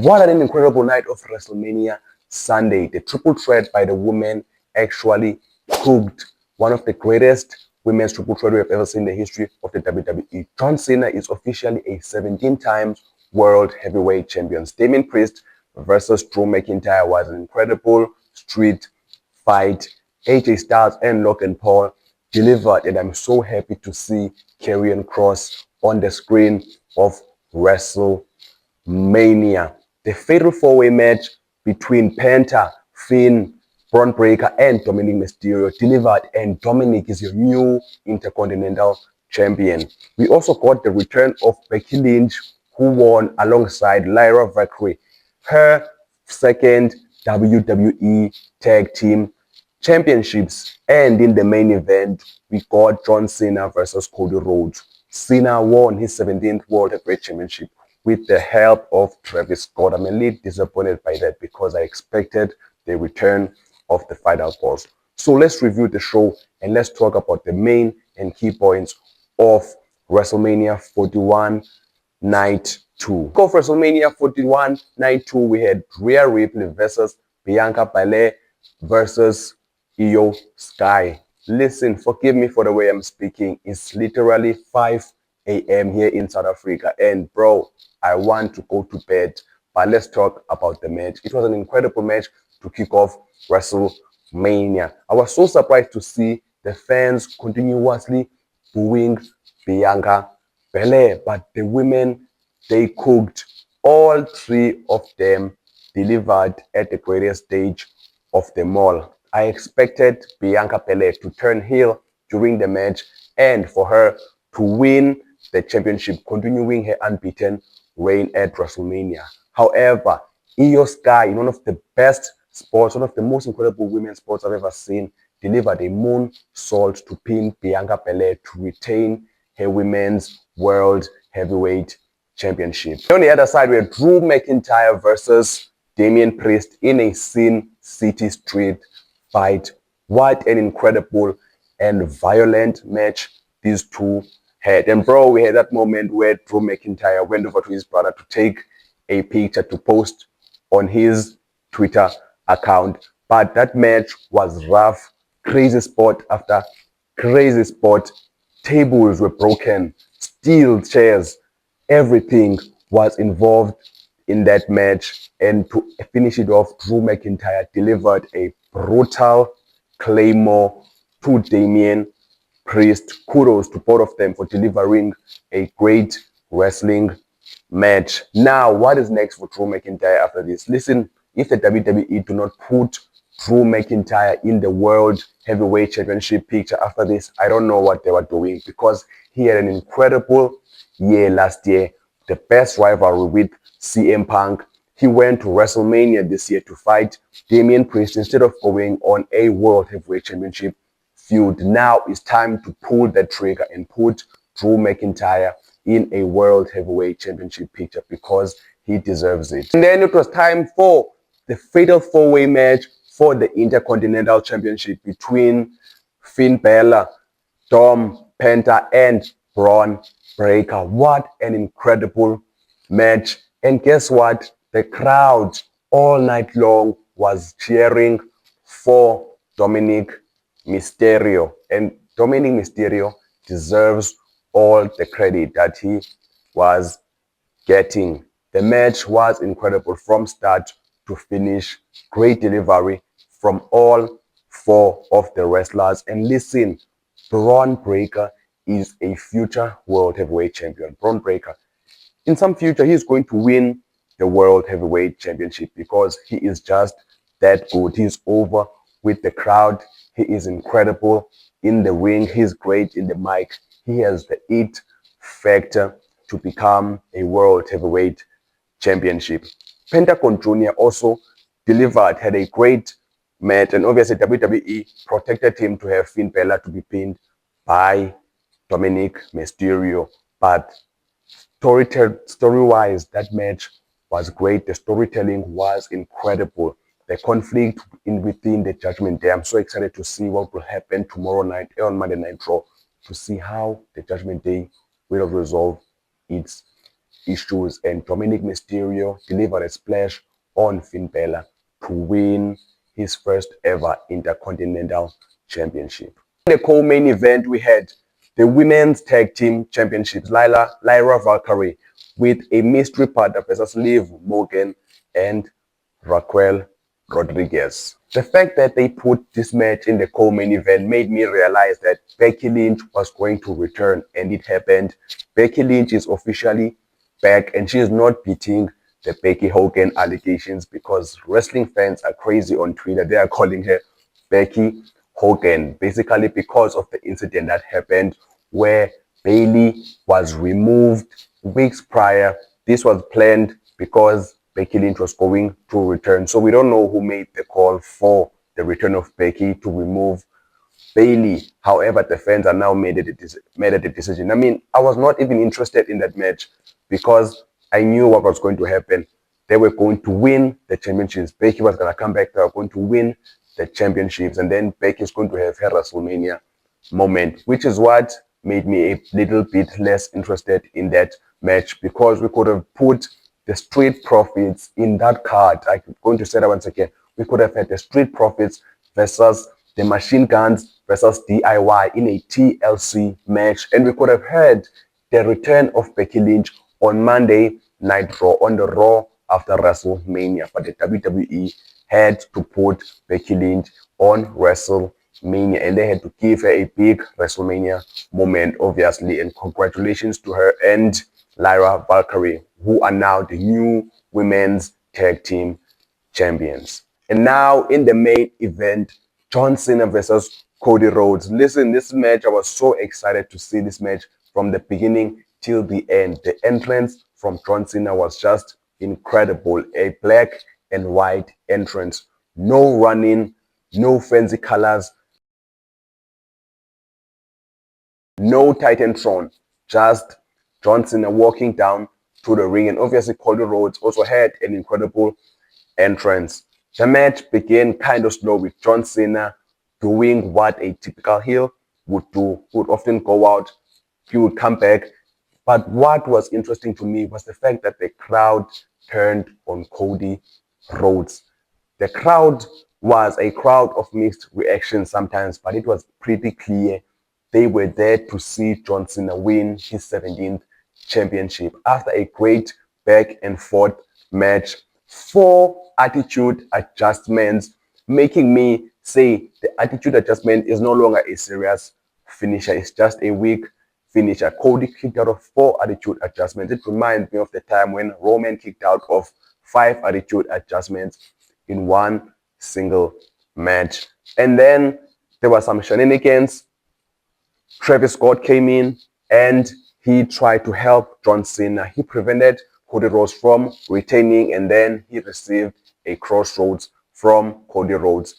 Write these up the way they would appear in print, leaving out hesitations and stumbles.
What an incredible night of WrestleMania Sunday. The triple threat by the women actually cooked one of the greatest women's triple threat we have ever seen in the history of the WWE. John Cena is officially a 17 times World Heavyweight Champion. Damian Priest versus Drew McIntyre was an incredible street fight. AJ Styles and Logan Paul delivered, and I'm so happy to see Karrion Kross on the screen of WrestleMania. The fatal four-way match between Penta, Finn, Braun Breaker, and Dominic Mysterio delivered, and Dominic is your new Intercontinental Champion. We also got the return of Becky Lynch, who won alongside Lyra Valkyrie, her second WWE Tag Team Championships. And in the main event, we got John Cena versus Cody Rhodes. Cena won his 17th World Heavyweight Championship with the help of Travis Scott. I'm a little disappointed by that because I expected the return of the Final Boss. So let's review the show and let's talk about the main and key points of WrestleMania 41 Night 2. Of WrestleMania 41 Night 2, we had Rhea Ripley versus Bianca Belair versus Io Sky. Listen, forgive me for the way I'm speaking. It's literally 5 a.m. here in South Africa. And bro, I want to go to bed. But let's talk about the match. It was an incredible match to kick off WrestleMania. I was so surprised to see the fans continuously booing Bianca Belair. But the women, they cooked. All three of them delivered at the greatest stage of them all. I expected Bianca Belair to turn heel during the match and for her to win the championship, continuing her unbeaten reign at WrestleMania. However, Io Sky, in one of the best sports, one of the most incredible women's sports I've ever seen, delivered a moonsault to pin Bianca Belair to retain her women's World Heavyweight Championship. On the other side, we had Drew McIntyre versus Damian Priest in a Sin City Street fight. What an incredible and violent match these two had. And bro, we had that moment where Drew McIntyre went over to his brother to take a picture to post on his Twitter account. But that match was rough. Crazy spot after crazy spot. Tables were broken, steel chairs, everything was involved in that match. And to finish it off, Drew McIntyre delivered a brutal claymore to Damian Priest. Kudos to both of them for delivering a great wrestling match. Now, what is next for Drew McIntyre after this? Listen, if the WWE do not put Drew McIntyre in the World Heavyweight Championship picture after this, I don't know what they were doing, because he had an incredible year last year, the best rivalry with CM Punk. He went to WrestleMania this year to fight Damian Priest instead of going on a World Heavyweight Championship feud. Now it's time to pull the trigger and put Drew McIntyre in a World Heavyweight Championship picture because he deserves it. And then it was time for the fatal four-way match for the Intercontinental Championship between Finn Balor, Dom, Penta, and Braun Breaker. What an incredible match. And guess what? The crowd all night long was cheering for Dominic Mysterio. And Dominic Mysterio deserves all the credit that he was getting. The match was incredible from start to finish. Great delivery from all four of the wrestlers. And listen, Braun Breaker is a future World Heavyweight Champion. Braun Breaker, in some future, he's going to win the World Heavyweight Championship because he is just that good. He's over with the crowd. He is incredible in the ring. He's great in the mic. He has the it factor to become a World Heavyweight Championship. Pentagon Jr. also delivered, had a great match, and obviously WWE protected him to have Finn Balor to be pinned by Dominic Mysterio. But story-wise, that match was great. The storytelling was incredible. The conflict within the Judgment Day. I'm so excited to see what will happen tomorrow night on Monday Night Raw, to see how the Judgment Day will resolve its issues, and Dominic Mysterio delivered a splash on Finn Balor to win his first ever Intercontinental Championship. In the co-main event, we had the Women's Tag Team Championships, Lyra Valkyrie with a mystery partner versus Liv Morgan and Raquel Rodriguez. The fact that they put this match in the co-main event made me realize that Becky Lynch was going to return, and it happened. Becky Lynch is officially back, and she is not beating the Becky Hogan allegations, because wrestling fans are crazy on Twitter. They are calling her Becky Hogan, basically because of the incident that happened where Bayley was removed weeks prior. This was planned because Becky Lynch was going to return. So we don't know who made the call for the return of Becky to remove Bayley. However, the fans are now made a decision. I mean, I was not even interested in that match because I knew what was going to happen. They were going to win the championships. Becky was going to come back. They were going to win the championships. And then Becky is going to have her Wrestlemania moment, which is what made me a little bit less interested in that match, because we could have put the Street Profits in that card. I'm going to say that once again. We could have had the Street Profits versus the Machine Guns versus DIY in a TLC match, and we could have had the return of Becky Lynch on Monday Night Raw, on the Raw after WrestleMania. But the WWE had to put Becky Lynch on WrestleMania, and they had to give her a big WrestleMania moment, obviously. And congratulations to her and Lyra Valkyrie, who are now the new Women's Tag Team Champions. And now in the main event, John Cena versus Cody Rhodes. Listen, this match, I was so excited to see this match from the beginning till the end. The entrance from John Cena was just incredible. A black and white entrance. No running, no fancy colors, no Titantron. Just John Cena walking down to the ring. And obviously Cody Rhodes also had an incredible entrance. The match began kind of slow with John Cena doing what a typical heel would do. He would often go out, he would come back. But what was interesting to me was the fact that the crowd turned on Cody Rhodes. The crowd was a crowd of mixed reactions sometimes, but it was pretty clear they were there to see John Cena win his 17th championship after a great back and forth match. 4 attitude adjustments, making me say the attitude adjustment is no longer a serious finisher. It's just a weak finisher. Cody kicked out of 4 attitude adjustments. It reminds me of the time when Roman kicked out of 5 attitude adjustments in one single match. And then there were some shenanigans. Travis Scott came in and he tried to help John Cena. He prevented Cody Rhodes from retaining, and then he received a crossroads from Cody Rhodes,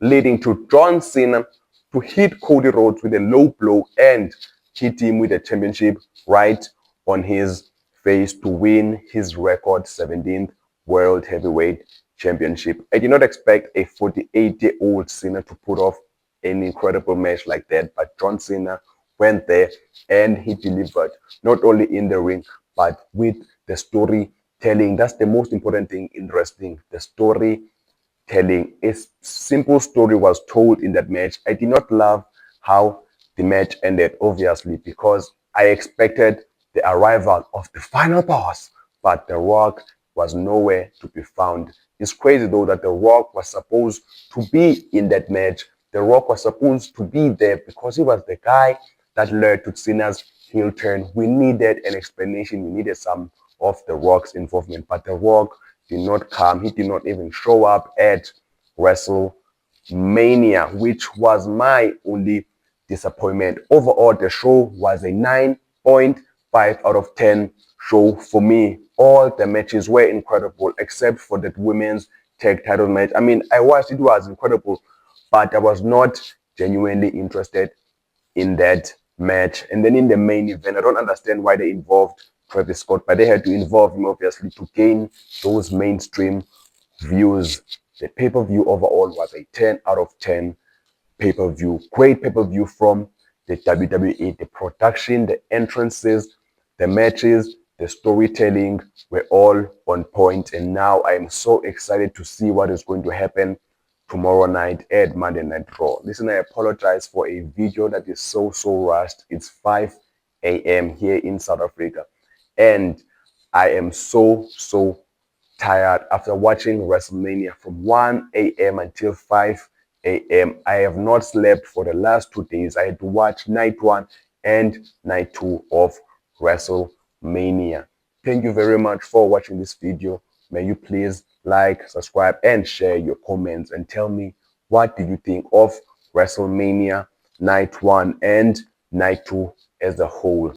leading to John Cena to hit Cody Rhodes with a low blow and hit him with the championship right on his face to win his record 17th World Heavyweight Championship. I did not expect a 48-year-old Cena to put off an incredible match like that, but John Cena went there and he delivered, not only in the ring, but with the storytelling. That's the most important thing in wrestling, the storytelling. A simple story was told in that match. I did not love how the match ended, obviously, because I expected the arrival of the final boss, but The Rock was nowhere to be found. It's crazy though that The Rock was supposed to be in that match. The Rock was supposed to be there because he was the guy that led to Cena's heel turn. We needed an explanation. We needed some of The Rock's involvement, but The Rock did not come. He did not even show up at WrestleMania, which was my only disappointment. Overall, the show was a 9.5 out of 10 show for me. All the matches were incredible except for that women's tag title match. I mean, I watched it, was incredible, but I was not genuinely interested in that match. And then in the main event, I don't understand why they involved Travis Scott, but they had to involve him obviously to gain those mainstream views. The pay-per-view overall was a 10 out of 10 pay-per-view. Great pay-per-view from the WWE. The production, the entrances, the matches, the storytelling were all on point, and now I am so excited to see what is going to happen tomorrow night at Monday Night Raw. Listen, I apologize for a video that is so rushed. It's 5 a.m. here in South Africa, and I am so tired after watching Wrestlemania from 1 a.m. until 5 a.m. I have not slept for the last 2 days. I had to watch night 1 and night 2 of Wrestlemania. Thank you very much for watching this video. May you please like, subscribe, and share your comments and tell me what did you think of Wrestlemania night 1 and night 2 as a whole.